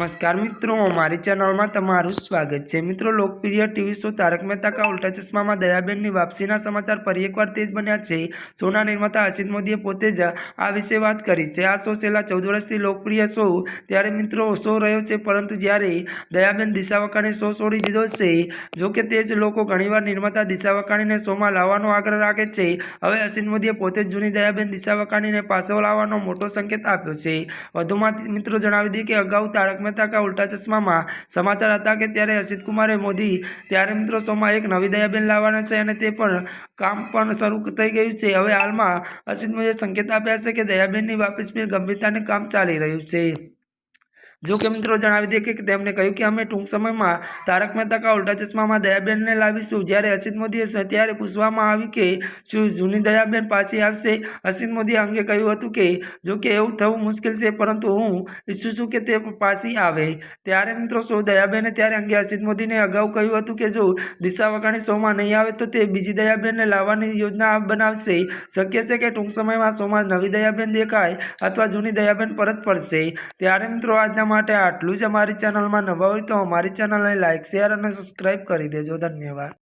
नमस्कार मित्रों, हमारी चैनल में तमारू स्वागत है। मित्रों, लोकप्रिय टीवी शो तारक मेहता का उल्टा चश्मा में दयाबेन की वापसीना समाचार फरी एकवार तेज बन्या छे। शोना निर्माता हसीन मोदीए पोते ज आ विषे बात करी छे। आ शो छेल्ला 14 वर्षथी लोकप्रिय शो त्यारे मित्रों शो रह्यो छे, परंतु ज्यारे दयाबेन दिशा वकाणी शो छोड़ी दीधो छे। जो कि ते ज लोको घणीवार निर्माता दिशा वकाणीने शोमां लावવાનો आग्रह राखे छे। हवे हसीन मोदीए पोते ज जूनी दयाबेन दिशा वकाणीने पाछो लावવાનો मोटो संकेत आप्यो छे। वधुमां मित्रों जणावी दीए कि अगाऊ तारक मेहता का उल्टा चश्मा में समाचार हता कि त्यारे हसीत कुमार मोदी त्यारे मित्रों शो में एक नवी दयाबेन लाववाना छे अने ते पण काम पण शरू थई गयुं छे। हवे हालमां हसीत मोदीए संकेत आप्या छे कि दयाबेननी वापसीनी गंभीरताने काम चाली रह्युं छे। जो कि मित्रों जणावी दीए कि तेमणे कह्युं कि अमे टूंक समय में तारक मेहता का उल्टा चश्मा में दयाबेन ने लावीशुं। ज्यारे हसीत मोदीए त्यारे पूछवामां आव्युं कि शुं जूनी दयाबेन पाછી आवशे। हसीत मोदीए अंगे कह्युं हतुं कि जो कि एवुं थवुं मुश्किल छे, परंतु हूँ ઈચ્છું છું કે તે પાછી આવે। ત્યારે મિત્રો શો દયાબેને ત્યારે અંગે હસીત મોદીને અગાઉ કહ્યું હતું કે જો દિશા વકાણી શોમાં નહીં આવે તો તે બીજી દયાબેનને લાવવાની યોજના બનાવશે। શક્ય છે કે ટૂંક સમયમાં શોમાં નવી દયાબેન દેખાય અથવા જૂની દયાબેન પરત ફરશે। ત્યારે મિત્રો આજના માટે આટલું જ। અમારી ચેનલમાં નવા હોય તો અમારી ચેનલને લાઇક, શેર અને સબસ્ક્રાઇબ કરી દેજો। ધન્યવાદ।